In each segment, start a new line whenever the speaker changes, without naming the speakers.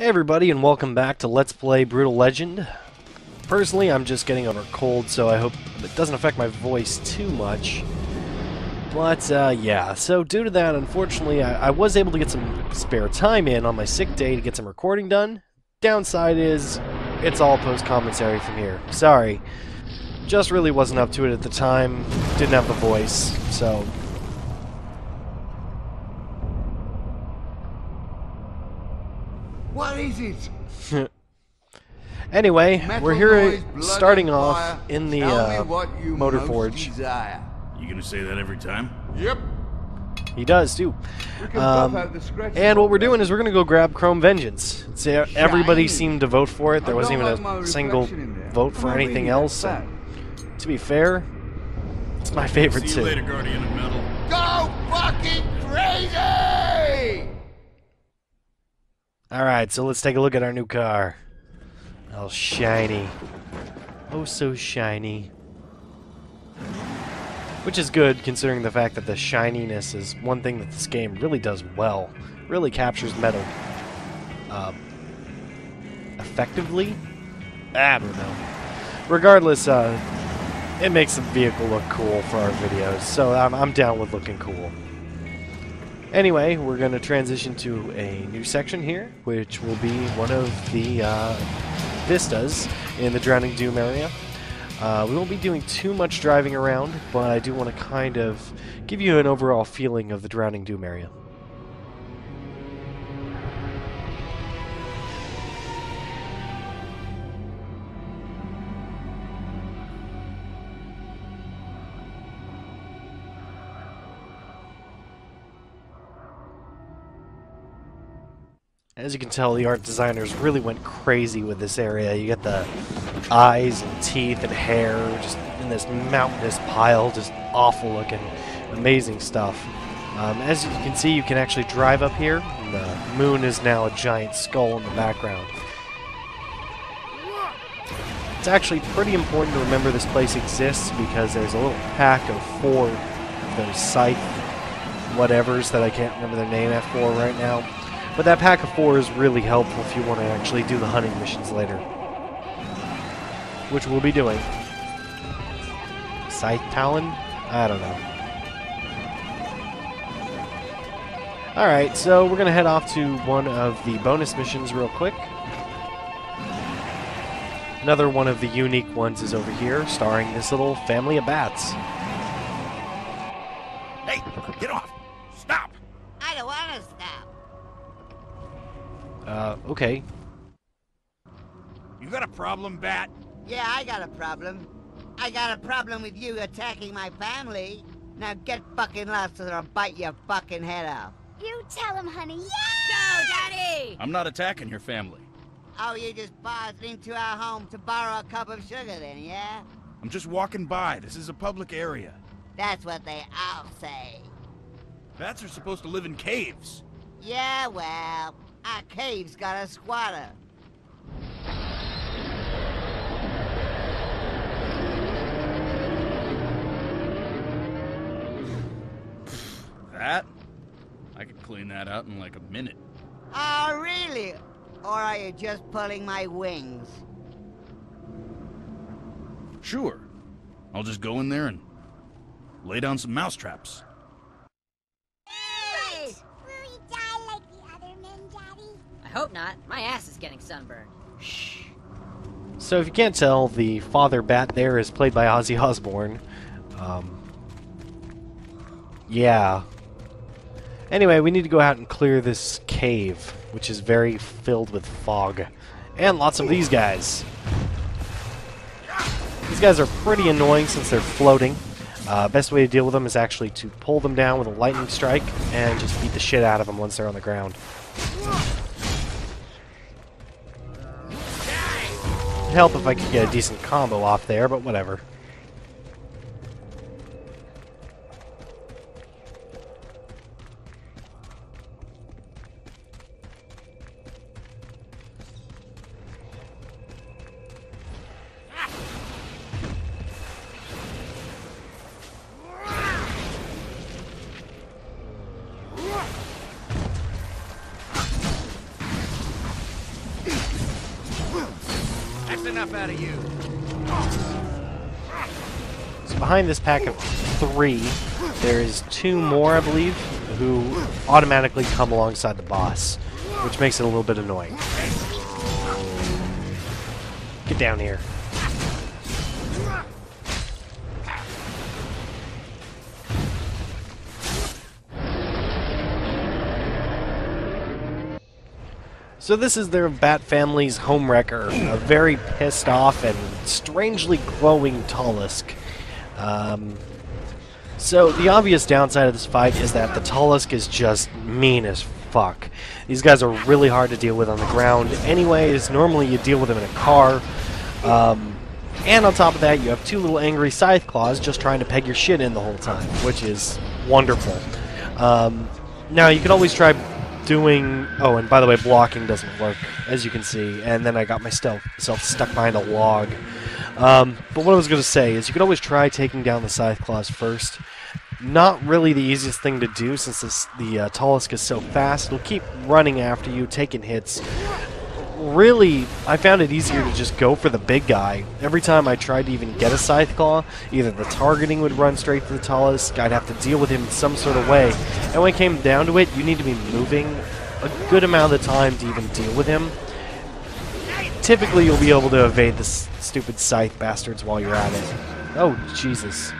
Hey everybody, and welcome back to Let's Play Brutal Legend. Personally, I'm just getting over a cold, so I hope it doesn't affect my voice too much. But, yeah, so due to that, unfortunately, I was able to get some spare time in on my sick day to get some recording done. Downside is, it's all post-commentary from here. Sorry. Just really wasn't up to it at the time, didn't have the voice, so...
What is it?
Anyway,
Metal
we're here
noise, blood
starting
and
off
fire.
in the
Tell me what you
Motor
most
Forge.
desire.
You gonna say that every time?
Yep.
He does, too.
We can buff out the scratches
And what we're
on that.
doing is we're going to go grab Chrome Vengeance. Everybody
Shiny.
seemed to vote for it. There
I
wasn't
don't
even
like my
a single
reflection in there.
vote for
Come on,
anything
baby,
else.
that's
And to be fair, it's my favorite,
See
too.
you later, Guardian of Metal.
Go fucking crazy!
Alright, so let's take a look at our new car. Oh, shiny. Oh, so shiny. Which is good, considering the fact that the shininess is one thing that this game really does well. Really captures metal. Effectively? I don't know. Regardless, it makes the vehicle look cool for our videos, so I'm down with looking cool. Anyway, we're going to transition to a new section here, which will be one of the vistas in the Drowning Doom area. We won't be doing too much driving around, but I do want to kind of give you an overall feeling of the Drowning Doom area. As you can tell, the art designers really went crazy with this area. You get the eyes and teeth and hair just in this mountainous pile, just awful looking, amazing stuff. As you can see, you can actually drive up here, and the moon is now a giant skull in the background. It's actually pretty important to remember this place exists because there's a little pack of 4 of those scythe whatevers that I can't remember their name for right now. But that pack of 4 is really helpful if you want to actually do the hunting missions later. Which we'll be doing. Scythe Talon? I don't know. Alright, so we're going to head off to one of the bonus missions real quick. Another one of the unique ones is over here, starring this little family of bats.
Hey, get off! Stop!
I don't want to stop.
Okay.
You got a problem, Bat?
Yeah, I got a problem. I got a problem with you attacking my family. Now get fucking lost or I'll bite your fucking head off.
You tell him, honey.
Go, Daddy!
I'm not attacking your family.
Oh, you just barged into our home to borrow a cup of sugar then, yeah?
I'm just walking by. This is a public area.
That's what they all say.
Bats are supposed to live in caves.
Yeah, well, our cave's got a squatter.
That? I could clean that out in like a minute.
Oh, really? Or are you just pulling my wings?
Sure. I'll just go in there and lay down some mousetraps.
Hey!
Will you die like the other men, Daddy?
I hope not. My ass is getting sunburned.
So if you can't tell, the father bat there is played by Ozzy Osbourne. Yeah. Anyway, we need to go out and clear this cave, which is very filled with fog. And lots of these guys. These guys are pretty annoying since they're floating. Best way to deal with them is actually to pull them down with a lightning strike and just beat the shit out of them once they're on the ground. It'd help if I could get a decent combo off there, but whatever.
That's enough out of you.
So behind this pack of 3, there is 2 more, I believe, who automatically come alongside the boss, which makes it a little bit annoying. Get down here. So this is their Bat family's Homewrecker, a very pissed off and strangely glowing Talisk. So the obvious downside of this fight is that the Talisk is just mean as fuck. These guys are really hard to deal with on the ground anyways. Normally you deal with them in a car. And on top of that, you have 2 little angry Scythe Claws just trying to peg your shit in the whole time, which is wonderful. Now you could always try doing... Oh, and by the way, blocking doesn't work, as you can see. And then I got myself stuck behind a log. But what I was going to say is you could always try taking down the Scythe Claws first. Not really the easiest thing to do since the Talisk is so fast. It'll keep running after you, taking hits. Really, I found it easier to just go for the big guy. Every time I tried to even get a Scythe Claw, either the targeting would run straight to the Talisk, I'd have to deal with him in some sort of way. And when it came down to it, you need to be moving a good amount of the time to even deal with him. Typically, you'll be able to evade the stupid Scythe bastards while you're at it. Oh, Jesus.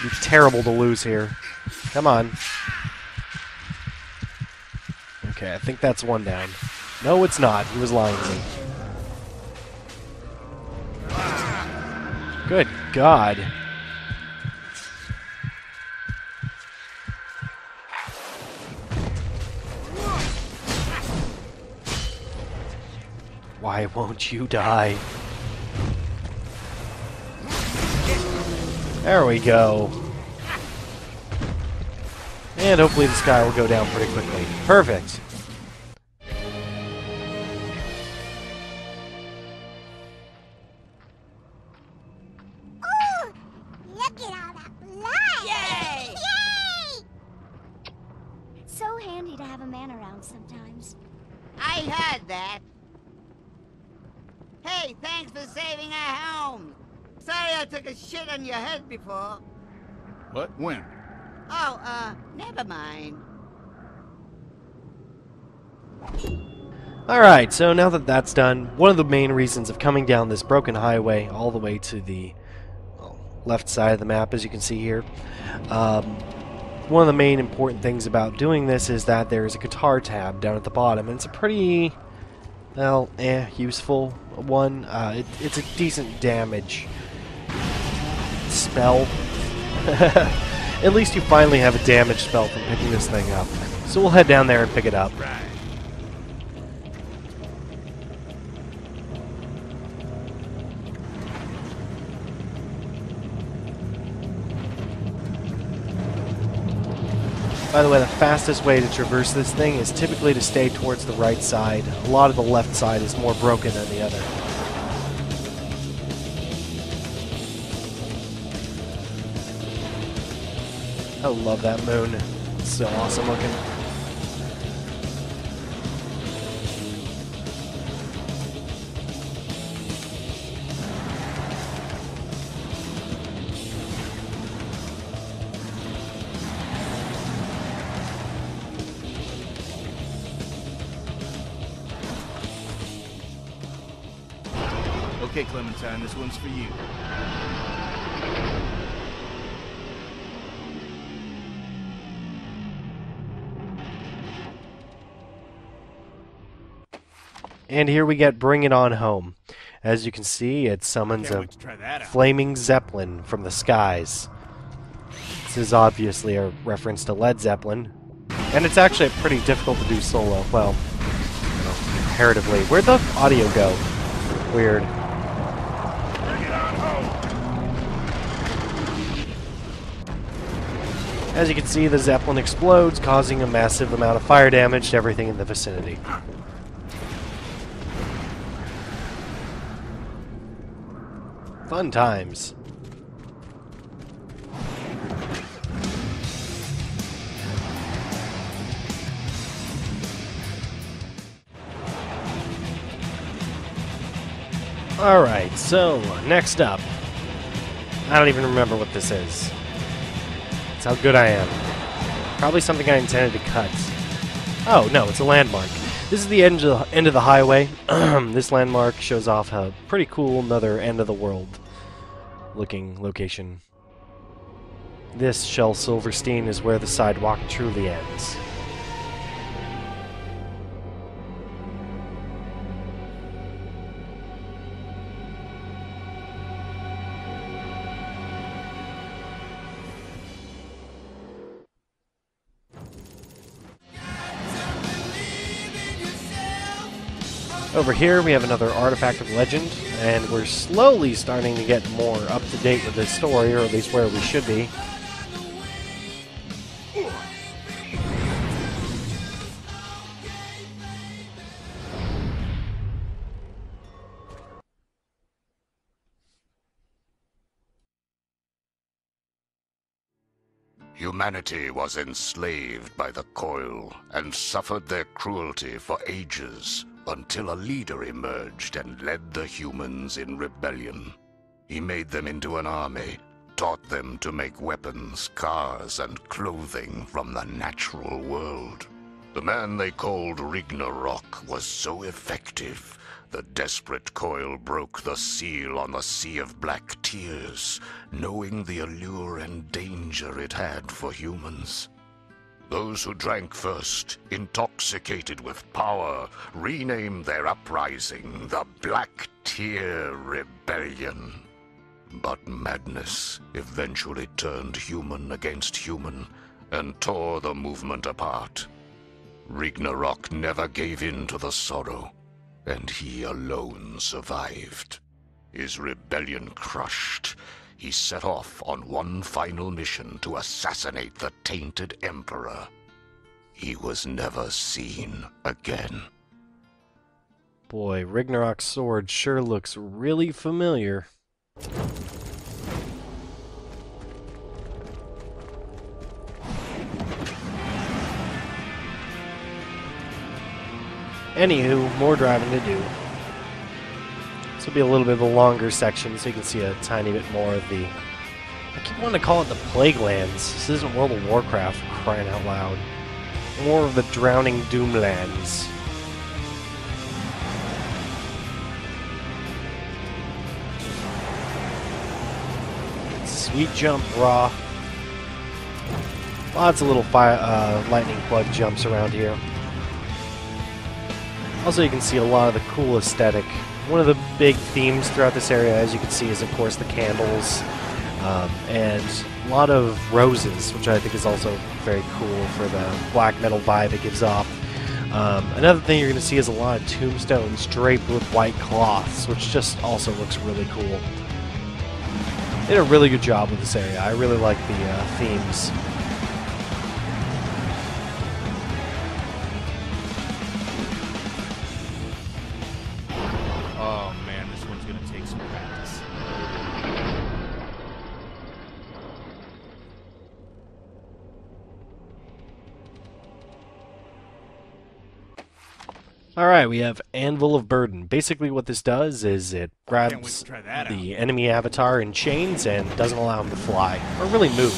You're terrible to lose here. Come on. Okay, I think that's 1 down. No, it's not. He was lying to me. Good God. Why won't you die? There we go. And hopefully this guy will go down pretty quickly. Perfect.
Ooh, look at all that blood!
Yay!
Yay! So handy to have a man around sometimes.
I heard that. Hey, thanks for saving our home. Sorry I took a shit on your head before.
What? When?
Oh, never mind.
Alright, so now that that's done, one of the main reasons of coming down this broken highway all the way to the left side of the map, as you can see here, one of the main important things about doing this is that there is a guitar tab down at the bottom, and it's a pretty, well, useful one. It's a decent damage spell. At least you finally have a damage spell from picking this thing up. So we'll head down there and pick it up.
Right.
By the way, the fastest way to traverse this thing is typically to stay towards the right side. A lot of the left side is more broken than the other. I love that moon. It's so awesome looking.
Okay, Clementine, this one's for you.
And here we get Bring It On Home. As you can see, it summons
Can't
a
wait to try that out.
flaming zeppelin from the skies. This is obviously a reference to Led Zeppelin. And it's actually pretty difficult to do solo. Well, you know, comparatively. Where'd the audio go? Weird. As you can see, the zeppelin explodes, causing a massive amount of fire damage to everything in the vicinity. Fun times. Alright, so next up. I don't even remember what this is. That's how good I am. Probably something I intended to cut. Oh, no, it's a landmark. This is the end of the highway. This landmark shows off a pretty cool another end-of-the-world looking location. This, Shel Silverstein, is where the sidewalk truly ends. Over here we have another artifact of legend, and we're slowly starting to get more up to date with this story, or at least where we should be.
Humanity was enslaved by the Coil and suffered their cruelty for ages until a leader emerged and led the humans in rebellion. He made them into an army, taught them to make weapons, cars, and clothing from the natural world. The man they called Ragnarok was so effective, the desperate Coil broke the seal on the Sea of Black Tears, knowing the allure and danger it had for humans. Those who drank first, intoxicated with power, renamed their uprising the Black Tear Rebellion. But madness eventually turned human against human and tore the movement apart. Ragnarok never gave in to the sorrow, and he alone survived. His rebellion crushed, he set off on one final mission to assassinate the tainted Emperor. He was never seen again.
Boy, Ragnarok's sword sure looks really familiar. Anywho, more driving to do. This will be a little bit of a longer section, so you can see a tiny bit more of the... I keep wanting to call it the Plague Lands. This isn't World of Warcraft, crying out loud. More of the Drowning Doomlands. Sweet jump, raw. Lots of little lightning plug jumps around here. Also, you can see a lot of the cool aesthetic. One of the big themes throughout this area, as you can see, is of course the candles, and a lot of roses, which I think is also very cool for the black metal vibe it gives off. Another thing you're going to see is a lot of tombstones draped with white cloths, which just also looks really cool. They did a really good job with this area. I really like the themes.
Oh man, this one's gonna take some practice.
Alright, we have Anvil of Burden. Basically what this does is it
Can't wait
grabs
to try that
the enemy avatar in chains and doesn't allow him to fly, or really move.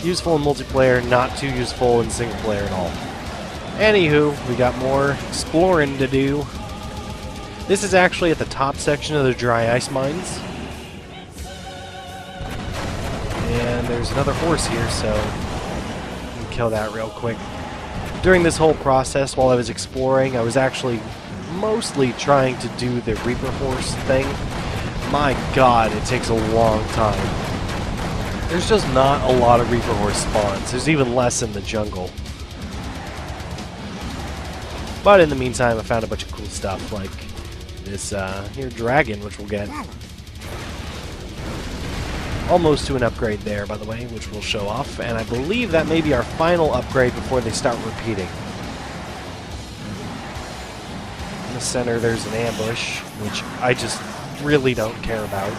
Useful in multiplayer, not too useful in single player at all. Anywho, we got more exploring to do. This is actually at the top section of the dry ice mines. And there's another horse here, so we can kill that real quick. During this whole process, while I was exploring, I was actually mostly trying to do the Reaper Horse thing. My god, it takes a long time. There's just not a lot of Reaper Horse spawns. There's even less in the jungle. But in the meantime, I found a bunch of cool stuff, like this here dragon, which we'll get. Almost to an upgrade there, by the way, which we'll show off. And I believe that may be our final upgrade before they start repeating. In the center, there's an ambush, which I just really don't care about.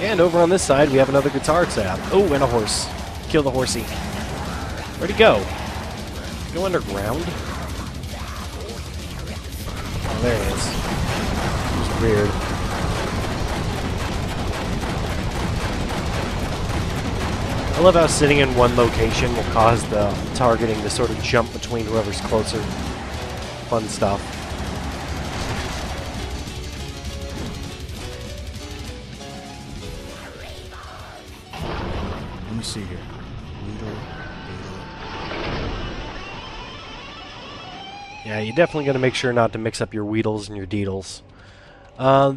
And over on this side, we have another guitar tab. Oh, and a horse. Kill the horsey. Where'd he go? Go underground? Oh, there it is. It's weird. I love how sitting in one location will cause the targeting to sort of jump between whoever's closer. Fun stuff.
Let me see here.
Yeah, you're definitely going to make sure not to mix up your Weedles and your Deedles.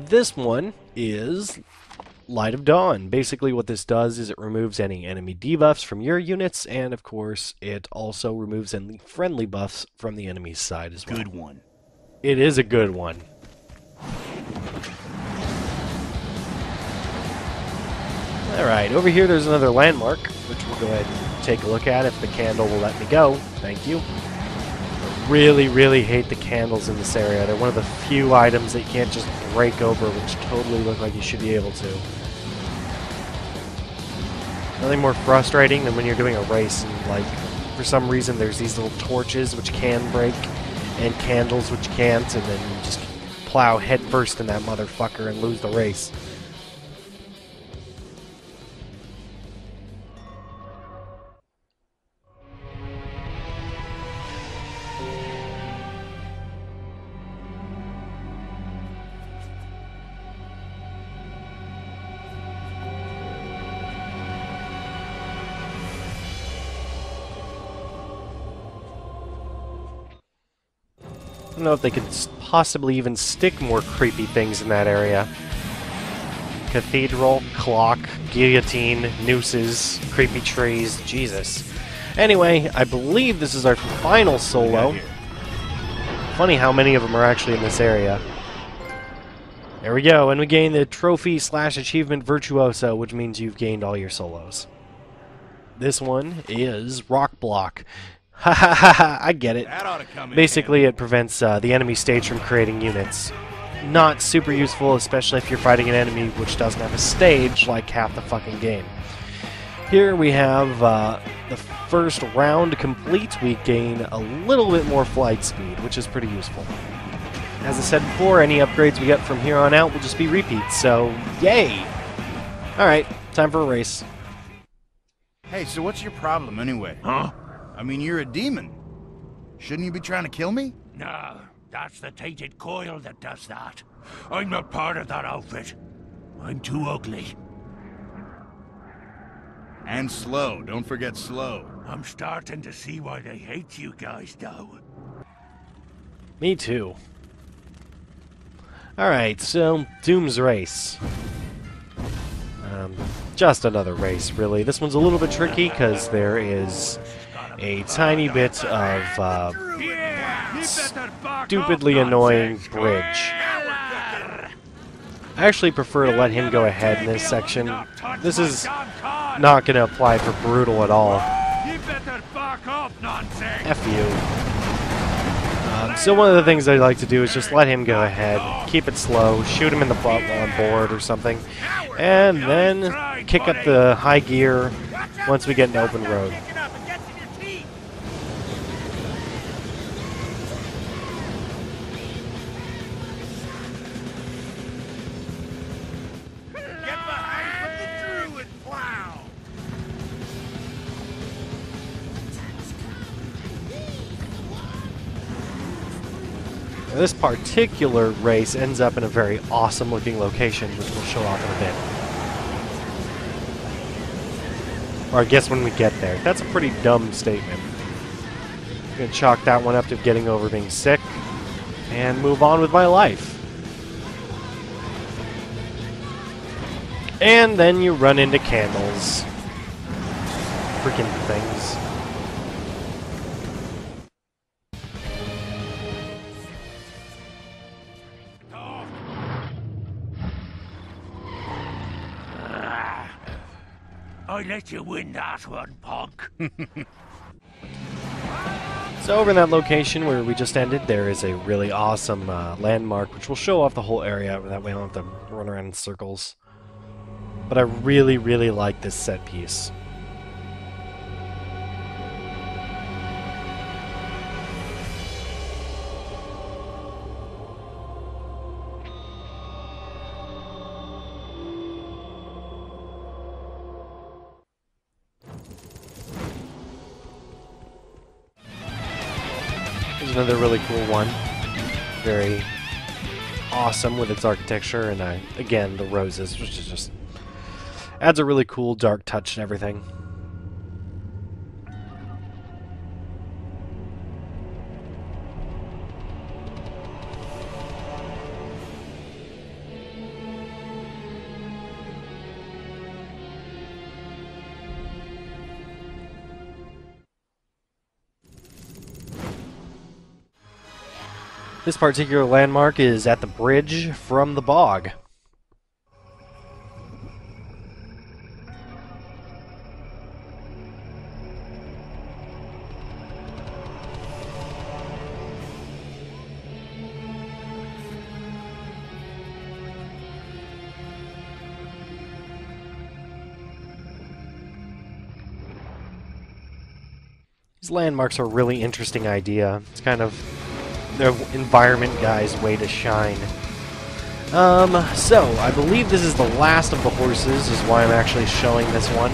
This one is Light of Dawn. Basically what this does is it removes any enemy debuffs from your units, and of course it also removes any friendly buffs from the enemy's side as well.
Good one.
It is a good one. Alright, over here there's another landmark, which we'll go ahead and take a look at if the candle will let me go. Thank you. I really, really hate the candles in this area. They're one of the few items that you can't just break over, which totally look like you should be able to. Nothing more frustrating than when you're doing a race and, like, for some reason there's these little torches which can break and candles which can't, and then you just plow headfirst in that motherfucker and lose the race. I don't know if they could possibly even stick more creepy things in that area. Cathedral, clock, guillotine, nooses, creepy trees, Jesus. Anyway, I believe this is our final solo. Funny how many of them are actually in this area. There we go, and we gain the trophy/achievement Virtuoso, which means you've gained all your solos. This one is Rock Block. Ha ha ha ha, I get it.
That ought to come in
Basically, it prevents the enemy stage from creating units. Not super useful, especially if you're fighting an enemy which doesn't have a stage like half the fucking game. Here we have the first round complete. We gain a little bit more flight speed, which is pretty useful. As I said before, any upgrades we get from here on out will just be repeats, so yay! Alright, time for a race.
Hey, so what's your problem anyway? Huh? I mean, you're a demon. Shouldn't you be trying to kill me?
No, that's the tainted coil that does that. I'm not part of that outfit. I'm too ugly.
And slow. Don't forget slow.
I'm starting to see why they hate you guys, though.
Me too. Alright, so Doom's Race. Just another race, really. This one's a little bit tricky because there is a tiny bit of stupidly annoying bridge. I actually prefer to let him go ahead in this section. This is not going to apply for Brutal at all. F you. So one of the things I like to do is just let him go ahead, keep it slow, shoot him in the butt while on board or something, and then kick up the high gear once we get an open road. This particular race ends up in a very awesome looking location, which we'll show off in a bit. Or I guess when we get there. That's a pretty dumb statement. I'm going to chalk that one up to getting over being sick and move on with my life. And then you run into candles. Freaking things.
I let you win that one, punk.
So over in that location where we just ended, there is a really awesome landmark, which will show off the whole area. That way I don't have to run around in circles. But I really, really like this set piece. It's another really cool one. Very awesome with its architecture, and again, the roses, which is just adds a really cool dark touch and everything. This particular landmark is at the bridge from the bog. These landmarks are a really interesting idea. It's kind of the environment guy's way to shine. So, I believe this is the last of the horses, is why I'm actually showing this one.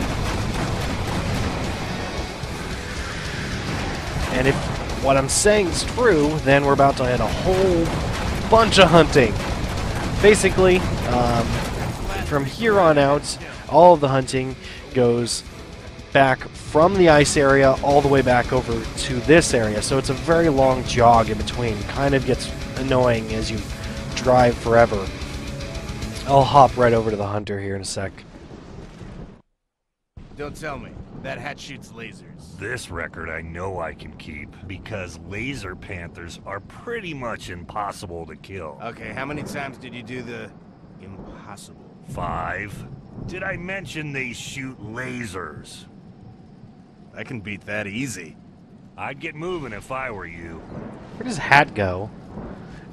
And if what I'm saying is true, then we're about to hit a whole bunch of hunting. Basically, from here on out, all of the hunting goes back from the ice area all the way back over to this area, so it's a very long jog in between. Kind of gets annoying as you drive forever. I'll hop right over to the hunter here in a sec.
Don't tell me. That hat shoots lasers.
This record I know I can keep, because laser panthers are pretty much impossible to kill.
Okay, how many times did you do the impossible?
5. Did I mention they shoot lasers?
I can beat that easy.
I'd get moving if I were you.
Where does Hat go?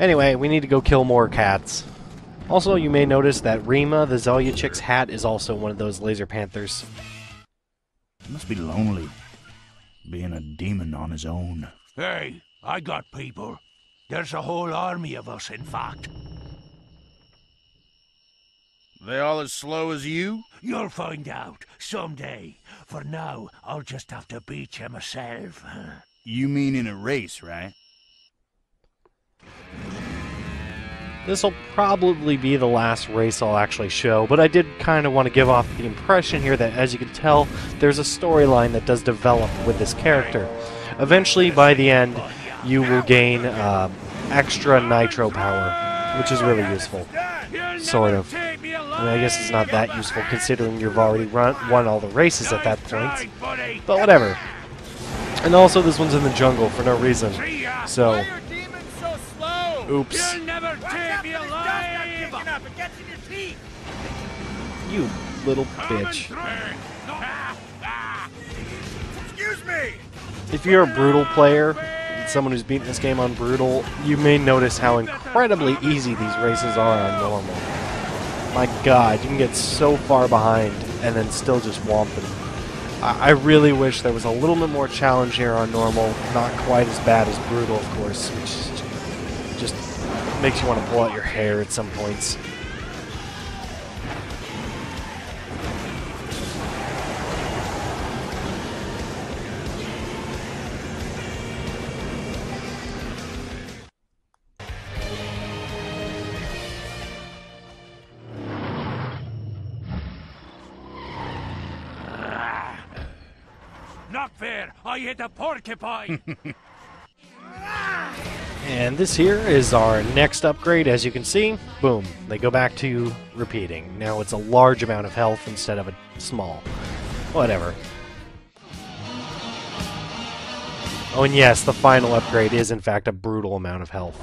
Anyway, we need to go kill more cats. Also, you may notice that Rima, the Zelya chick's hat, is also one of those laser panthers.
It must be lonely, being a demon on his own.
Hey, I got people. There's a whole army of us, in fact.
They all as slow as you?
You'll find out, someday. For now, I'll just have to beat you myself.
You mean in a race, right?
This will probably be the last race I'll actually show, but I did kind of want to give off the impression here that, as you can tell, there's a storyline that does develop with this character. Eventually, by the end, you will gain extra nitro power, which is really useful. Sort of. I mean, I guess it's not that useful considering you've already won all the races at that point. But whatever. And also, this one's in the jungle for no reason. So, oops. You little bitch.
Excuse me!
If you're a brutal player, someone who's beaten this game on brutal, you may notice how incredibly easy these races are on normal. My god, you can get so far behind and then still just whomp them. I really wish there was a little bit more challenge here on normal, not quite as bad as brutal, of course, which just makes you want to pull out your hair at some points.
Not fair! I hit a porcupine!
And this here is our next upgrade. As you can see, boom, they go back to repeating. Now it's a large amount of health instead of a small. Whatever. Oh, and yes, the final upgrade is in fact a brutal amount of health.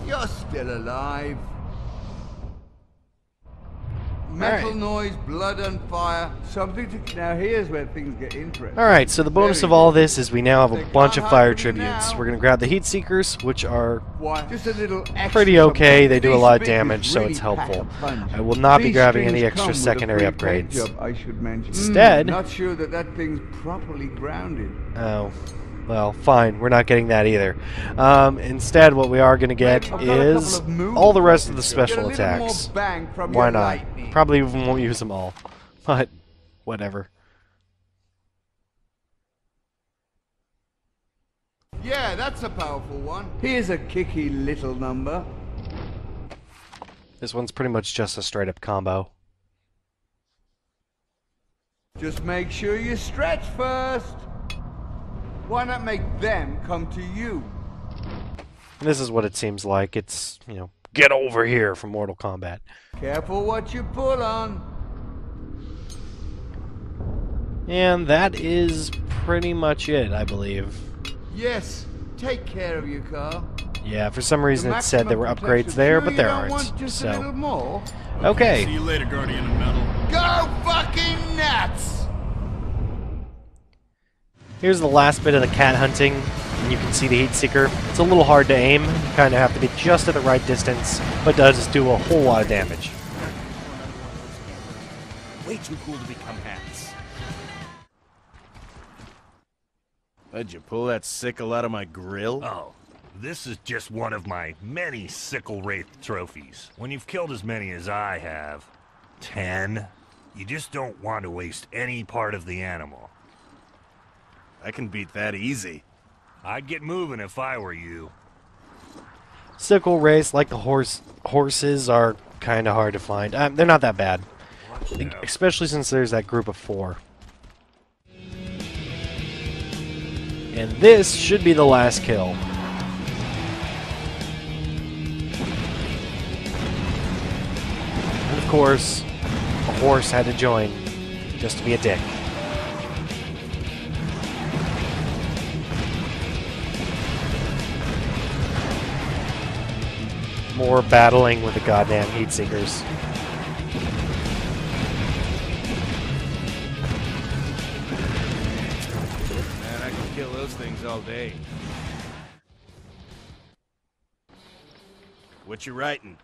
You're still alive. Metal
Alright.
noise, blood and fire. Something to... Now here's where things get interesting.
Alright, so the bonus
Very
of all
good.
this is we now have a
They
bunch
can't
of fire
hide from you
tributes.
now.
We're going to grab the Heat Seekers, which are
Why, just a little extra
pretty okay. They do a
These
lot of
big
damage, so
really
it's
pack
helpful.
a punch.
I will not be
These
grabbing any
strings
extra
come with a
secondary
free paint
upgrades.
job, I should mention.
Instead-
Not sure that thing's properly grounded.
Oh. Well, fine, we're not getting that either. Instead, what we are going to get is all the rest of the special attacks. Why not? Probably even won't use them all. But, whatever.
Yeah, that's a powerful one. Here's a kicky little number.
This one's pretty much just a straight-up combo.
Just make sure you stretch first. Why not make them come to you?
And this is what it seems like. It's, you know, get over here from Mortal Kombat.
Careful what you pull on.
And that is pretty much it, I believe.
Yes, take care of your car.
Yeah, for some reason it said there were upgrades there, but there aren't. So, okay.
See you later, Guardian of Metal.
Go fucking nuts!
Here's the last bit of the cat hunting, and you can see the Heat Seeker. It's a little hard to aim. You kind of have to be just at the right distance, but does do a whole lot of damage.
Way too cool to become hats. Why'd you pull that sickle out of my grill?
Oh, this is just one of my many Sickle Wraith trophies. When you've killed as many as I have, 10, you just don't want to waste any part of the animal.
I can beat that easy.
I'd get moving if I were you.
Sickle Wraiths, like the horses, are kind of hard to find. They're not that bad, especially since there's that group of 4. And this should be the last kill. And of course, a horse had to join, just to be a dick. More battling with the goddamn Heat Seekers.
Man, I can kill those things all day. What you writing?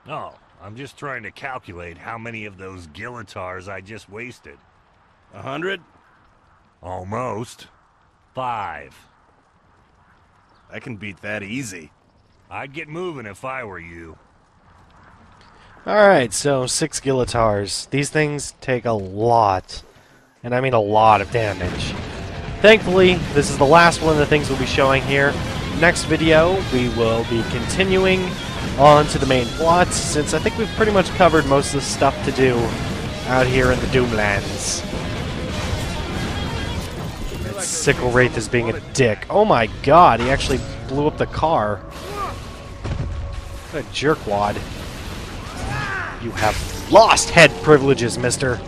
Oh, I'm just trying to calculate how many of those Gilitars I just wasted.
100?
Almost. 5.
I can beat that easy.
I'd get moving if I were you.
Alright, so 6 Gilitars. These things take a lot, and I mean a lot of damage. Thankfully, this is the last one of the things we'll be showing here. Next video, we will be continuing on to the main plots, since I think we've pretty much covered most of the stuff to do out here in the Doomlands. And Sickle Wraith is being a dick. Oh my god, he actually blew up the car. What a jerkwad. You have lost head privileges, mister.